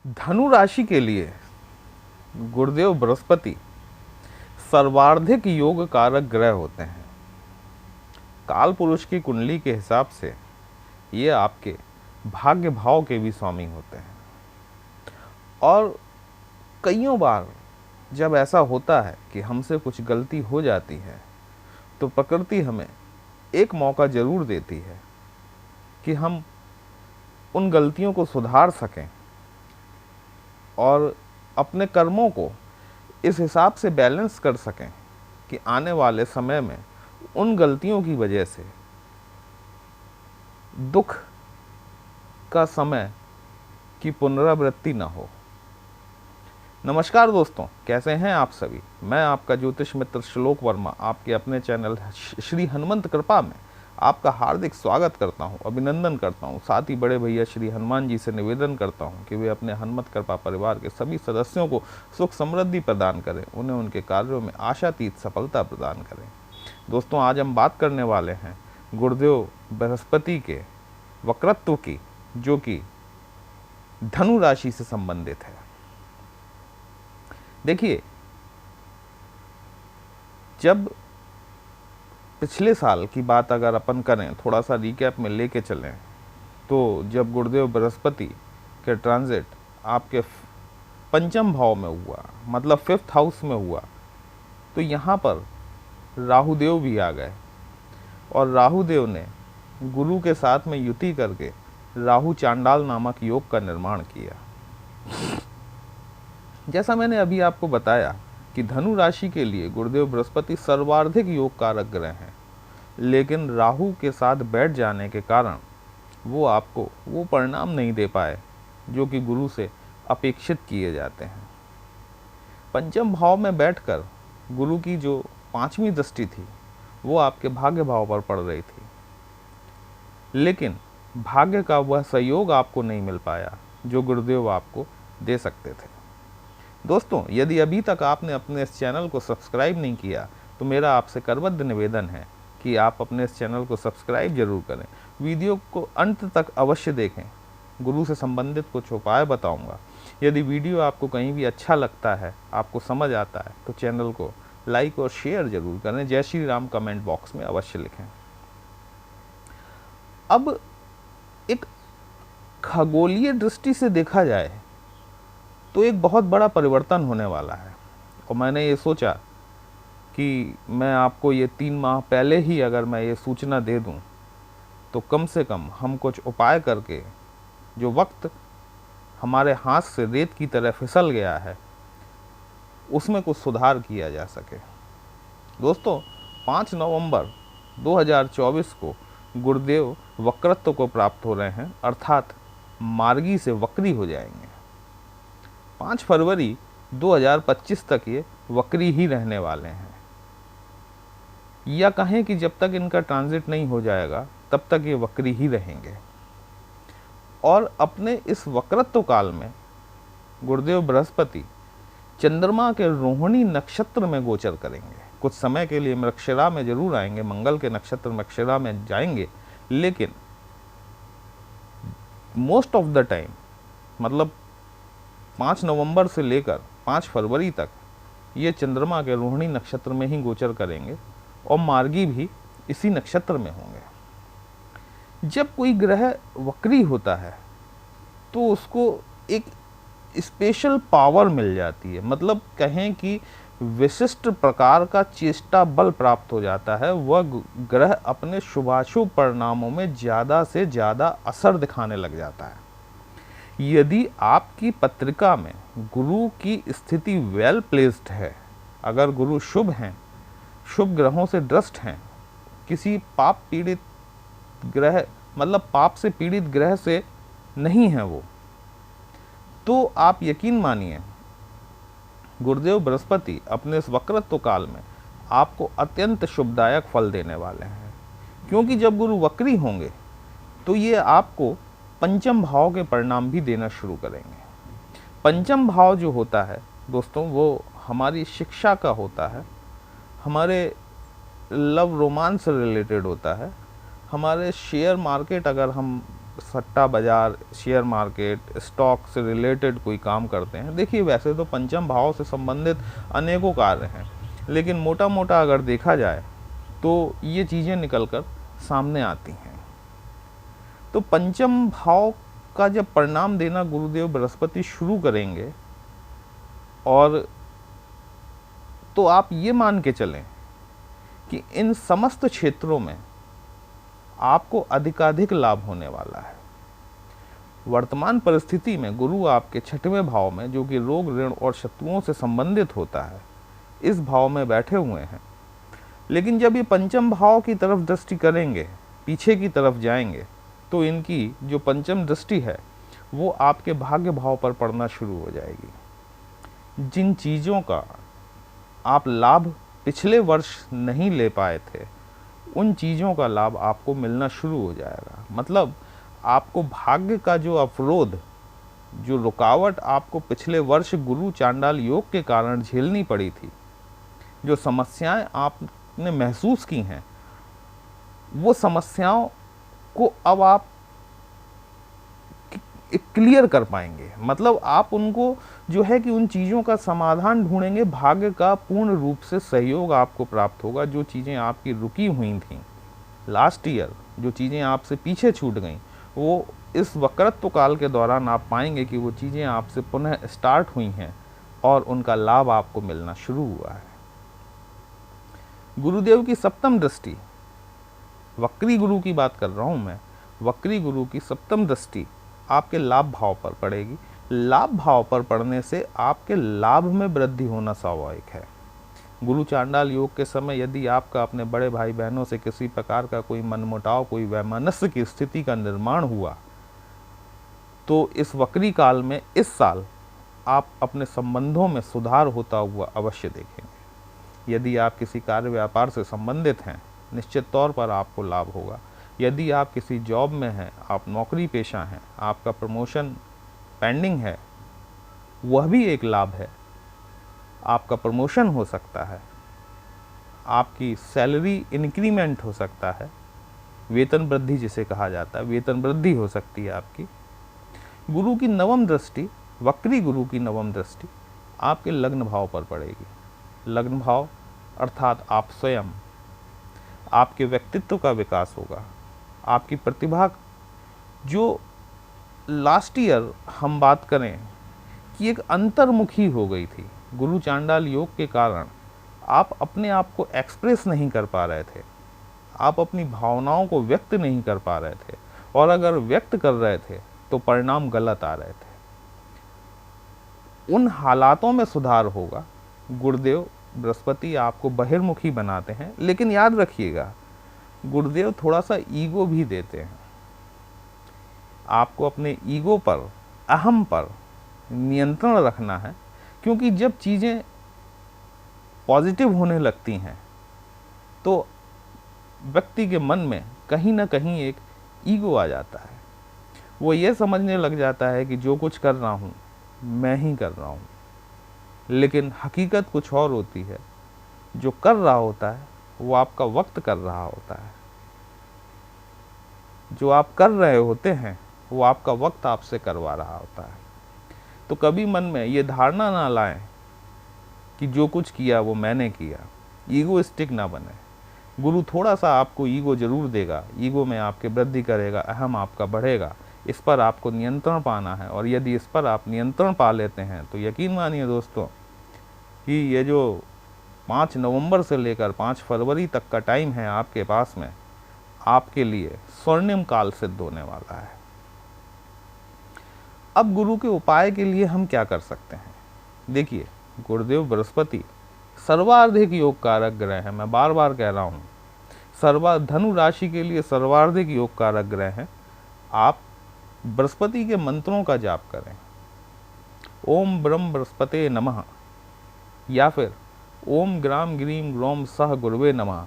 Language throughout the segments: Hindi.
धनु राशि के लिए गुरुदेव बृहस्पति सर्वार्धिक योग कारक ग्रह होते हैं। काल पुरुष की कुंडली के हिसाब से ये आपके भाग्य भाव के भी स्वामी होते हैं। और कईयों बार जब ऐसा होता है कि हमसे कुछ गलती हो जाती है तो प्रकृति हमें एक मौका जरूर देती है कि हम उन गलतियों को सुधार सकें और अपने कर्मों को इस हिसाब से बैलेंस कर सकें कि आने वाले समय में उन गलतियों की वजह से दुख का समय की पुनरावृत्ति न हो। नमस्कार दोस्तों, कैसे हैं आप सभी। मैं आपका ज्योतिष मित्र श्लोक वर्मा आपके अपने चैनल श्री हनुमंत कृपा में आपका हार्दिक स्वागत करता हूं, अभिनंदन करता हूं। साथ ही बड़े भैया श्री हनुमान जी से निवेदन करता हूं कि वे अपने हनुमत कृपा परिवार के सभी सदस्यों को सुख समृद्धि प्रदान करें, उन्हें उनके कार्यों में आशातीत सफलता प्रदान करें। दोस्तों, आज हम बात करने वाले हैं गुरुदेव बृहस्पति के वक्रत्व की, जो कि धनु राशि से संबंधित है। देखिए, जब पिछले साल की बात अगर अपन करें, थोड़ा सा रिकैप में लेके चलें, तो जब गुरुदेव बृहस्पति के ट्रांजिट आपके पंचम भाव में हुआ, मतलब 5th हाउस में हुआ, तो यहाँ पर राहुदेव भी आ गए और राहुदेव ने गुरु के साथ में युति करके राहु चांडाल नामक योग का निर्माण किया। जैसा मैंने अभी आपको बताया कि धनु राशि के लिए गुरुदेव बृहस्पति सर्वार्धिक योग कारक ग्रह हैं, लेकिन राहु के साथ बैठ जाने के कारण वो आपको वो परिणाम नहीं दे पाए जो कि गुरु से अपेक्षित किए जाते हैं। पंचम भाव में बैठकर गुरु की जो 5वीं दृष्टि थी वो आपके भाग्य भाव पर पड़ रही थी, लेकिन भाग्य का वह सहयोग आपको नहीं मिल पाया जो गुरुदेव आपको दे सकते थे। दोस्तों, यदि अभी तक आपने अपने इस चैनल को सब्सक्राइब नहीं किया तो मेरा आपसे करबद्ध निवेदन है कि आप अपने इस चैनल को सब्सक्राइब जरूर करें। वीडियो को अंत तक अवश्य देखें, गुरु से संबंधित कुछ उपाय बताऊंगा। यदि वीडियो आपको कहीं भी अच्छा लगता है, आपको समझ आता है, तो चैनल को लाइक और शेयर जरूर करें। जय श्री राम कमेंट बॉक्स में अवश्य लिखें। अब एक खगोलीय दृष्टि से देखा जाए तो एक बहुत बड़ा परिवर्तन होने वाला है, और मैंने ये सोचा कि मैं आपको ये 3 माह पहले ही अगर मैं ये सूचना दे दूं तो कम से कम हम कुछ उपाय करके जो वक्त हमारे हाथ से रेत की तरह फिसल गया है उसमें कुछ सुधार किया जा सके। दोस्तों, 5 नवंबर 2024 को गुरुदेव वक्रत्व को प्राप्त हो रहे हैं, अर्थात मार्गी से वक्री हो जाएंगे। 5 फरवरी 2025 तक ये वक्री ही रहने वाले हैं, या कहें कि जब तक इनका ट्रांजिट नहीं हो जाएगा तब तक ये वक्री ही रहेंगे। और अपने इस वक्रत्व काल में गुरुदेव बृहस्पति चंद्रमा के रोहिणी नक्षत्र में गोचर करेंगे। कुछ समय के लिए मृगशिरा में जरूर आएंगे, मंगल के नक्षत्र मृगशिरा में जाएंगे, लेकिन मोस्ट ऑफ द टाइम, मतलब 5 नवंबर से लेकर 5 फरवरी तक ये चंद्रमा के रोहिणी नक्षत्र में ही गोचर करेंगे और मार्गी भी इसी नक्षत्र में होंगे। जब कोई ग्रह वक्री होता है तो उसको एक स्पेशल पावर मिल जाती है, मतलब कहें कि विशिष्ट प्रकार का चेष्टा बल प्राप्त हो जाता है। वह ग्रह अपने शुभाशुभ परिणामों में ज़्यादा से ज़्यादा असर दिखाने लग जाता है। यदि आपकी पत्रिका में गुरु की स्थिति वेल प्लेस्ड है, अगर गुरु शुभ हैं, शुभ ग्रहों से दृष्ट हैं, किसी पाप पीड़ित ग्रह, मतलब पाप से पीड़ित ग्रह से नहीं है वो, तो आप यकीन मानिए गुरुदेव बृहस्पति अपने इस वक्रत्व काल में आपको अत्यंत शुभदायक फल देने वाले हैं। क्योंकि जब गुरु वक्री होंगे तो ये आपको पंचम भाव के परिणाम भी देना शुरू करेंगे। पंचम भाव जो होता है दोस्तों, वो हमारी शिक्षा का होता है, हमारे लव रोमांस से रिलेटेड होता है, हमारे शेयर मार्केट अगर हम सट्टा बाजार, शेयर मार्केट, स्टॉक से रिलेटेड कोई काम करते हैं, देखिए वैसे तो पंचम भाव से संबंधित अनेकों कार्य हैं, लेकिन मोटा मोटा अगर देखा जाए तो ये चीज़ें निकल कर सामने आती हैं। तो पंचम भाव का जब परिणाम देना गुरुदेव बृहस्पति शुरू करेंगे, और तो आप ये मान के चलें कि इन समस्त क्षेत्रों में आपको अधिकाधिक लाभ होने वाला है। वर्तमान परिस्थिति में गुरु आपके 6वें भाव में, जो कि रोग, ऋण और शत्रुओं से संबंधित होता है, इस भाव में बैठे हुए हैं। लेकिन जब ये पंचम भाव की तरफ दृष्टि करेंगे, पीछे की तरफ जाएंगे, तो इनकी जो पंचम दृष्टि है वो आपके भाग्य भाव पर पड़ना शुरू हो जाएगी। जिन चीज़ों का आप लाभ पिछले वर्ष नहीं ले पाए थे, उन चीज़ों का लाभ आपको मिलना शुरू हो जाएगा। मतलब आपको भाग्य का जो अवरोध, जो रुकावट आपको पिछले वर्ष गुरु चांडाल योग के कारण झेलनी पड़ी थी, जो समस्याएं आपने महसूस की हैं, वो समस्याओं को अब आप क्लियर कर पाएंगे। मतलब आप उनको जो है कि उन चीज़ों का समाधान ढूंढेंगे, भाग्य का पूर्ण रूप से सहयोग आपको प्राप्त होगा। जो चीज़ें आपकी रुकी हुई थीं लास्ट ईयर, जो चीज़ें आपसे पीछे छूट गईं, वो इस वक्रत्व काल के दौरान आप पाएंगे कि वो चीज़ें आपसे पुनः स्टार्ट हुई हैं और उनका लाभ आपको मिलना शुरू हुआ है। गुरुदेव की सप्तम दृष्टि, वक्री गुरु की बात कर रहा हूँ मैं, वक्री गुरु की सप्तम दृष्टि आपके लाभ भाव पर पड़ेगी। लाभ भाव पर पड़ने से आपके लाभ में वृद्धि होना स्वाभाविक है। गुरु चांडाल योग के समय यदि आपका अपने बड़े भाई बहनों से किसी प्रकार का कोई मनमुटाव, कोई वैमनस्य की स्थिति का निर्माण हुआ, तो इस वक्री काल में इस साल आप अपने संबंधों में सुधार होता हुआ अवश्य देखेंगे। यदि आप किसी कार्य व्यापार से संबंधित हैं, निश्चित तौर पर आपको लाभ होगा। यदि आप किसी जॉब में हैं, आप नौकरी पेशा हैं, आपका प्रमोशन पेंडिंग है, वह भी एक लाभ है। आपका प्रमोशन हो सकता है, आपकी सैलरी इंक्रीमेंट हो सकता है, वेतन वृद्धि जिसे कहा जाता है, वेतन वृद्धि हो सकती है आपकी। गुरु की नवम दृष्टि, वक्री गुरु की नवम दृष्टि आपके लग्न भाव पर पड़ेगी। लग्न भाव अर्थात आप स्वयं, आपके व्यक्तित्व का विकास होगा, आपकी प्रतिभा। जो लास्ट ईयर हम बात करें कि एक अंतर्मुखी हो गई थी, गुरु चांडाल योग के कारण आप अपने आप को एक्सप्रेस नहीं कर पा रहे थे, आप अपनी भावनाओं को व्यक्त नहीं कर पा रहे थे, और अगर व्यक्त कर रहे थे तो परिणाम गलत आ रहे थे। उन हालातों में सुधार होगा। गुरुदेव बृहस्पति आपको बहिर्मुखी बनाते हैं, लेकिन याद रखिएगा गुरुदेव थोड़ा सा ईगो भी देते हैं। आपको अपने ईगो पर, अहम पर नियंत्रण रखना है, क्योंकि जब चीज़ें पॉजिटिव होने लगती हैं तो व्यक्ति के मन में कहीं ना कहीं एक ईगो आ जाता है। वो ये समझने लग जाता है कि जो कुछ कर रहा हूँ मैं ही कर रहा हूँ, लेकिन हकीकत कुछ और होती है। जो कर रहा होता है वो आपका वक्त कर रहा होता है। जो आप कर रहे होते हैं वो आपका वक्त आपसे करवा रहा होता है। तो कभी मन में ये धारणा ना लाएं कि जो कुछ किया वो मैंने किया, ईगोइस्टिक ना बने। गुरु थोड़ा सा आपको ईगो जरूर देगा, ईगो में आपके वृद्धि करेगा, अहम आपका बढ़ेगा। इस पर आपको नियंत्रण पाना है, और यदि इस पर आप नियंत्रण पा लेते हैं तो यकीन मानिए दोस्तों कि ये जो 5 नवंबर से लेकर 5 फरवरी तक का टाइम है आपके पास में, आपके लिए स्वर्णिम काल सिद्ध होने वाला है। अब गुरु के उपाय के लिए हम क्या कर सकते हैं? देखिए, गुरुदेव बृहस्पति सर्वार्धिक योग कारक ग्रह है। मैं बार बार कह रहा हूँ, धनु राशि के लिए सर्वार्धिक योग कारक ग्रह हैं। आप बृहस्पति के मंत्रों का जाप करें। ओम ब्रह्म बृहस्पते नमः, या फिर ओम ग्राम ग्रीम ग्रोम सह गुरुवे नमः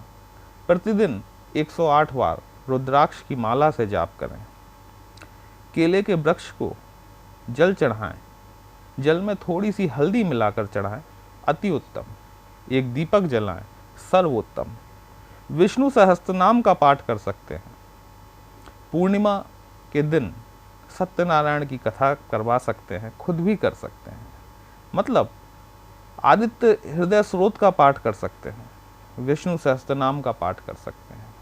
प्रतिदिन 108 बार रुद्राक्ष की माला से जाप करें। केले के वृक्ष को जल चढ़ाएं, जल में थोड़ी सी हल्दी मिलाकर चढ़ाएं, अति उत्तम। एक दीपक जलाएं, सर्वोत्तम। विष्णु सहस्त्रनाम का पाठ कर सकते हैं। पूर्णिमा के दिन सत्यनारायण की कथा करवा सकते हैं, खुद भी कर सकते हैं। मतलब आदित्य हृदय स्रोत का पाठ कर सकते हैं, विष्णु सहस्त्रनाम का पाठ कर सकते हैं।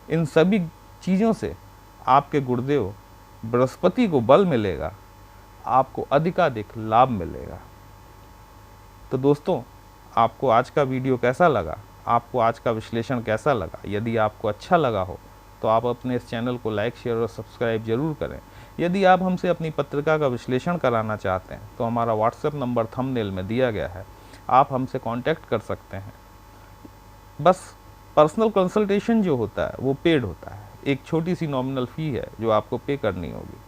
इन सभी चीज़ों से आपके गुरुदेव बृहस्पति को बल मिलेगा, आपको अधिकाधिक लाभ मिलेगा। तो दोस्तों, आपको आज का वीडियो कैसा लगा, आपको आज का विश्लेषण कैसा लगा? यदि आपको अच्छा लगा हो तो आप अपने इस चैनल को लाइक, शेयर और सब्सक्राइब जरूर करें। यदि आप हमसे अपनी पत्रिका का विश्लेषण कराना चाहते हैं तो हमारा व्हाट्सएप नंबर थंबनेल में दिया गया है, आप हमसे कांटेक्ट कर सकते हैं। बस पर्सनल कंसल्टेशन जो होता है वो पेड होता है, एक छोटी सी नॉमिनल फ़ी है जो आपको पे करनी होगी।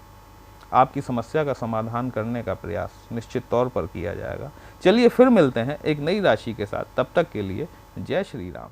आपकी समस्या का समाधान करने का प्रयास निश्चित तौर पर किया जाएगा। चलिए फिर मिलते हैं एक नई राशि के साथ, तब तक के लिए जय श्री राम।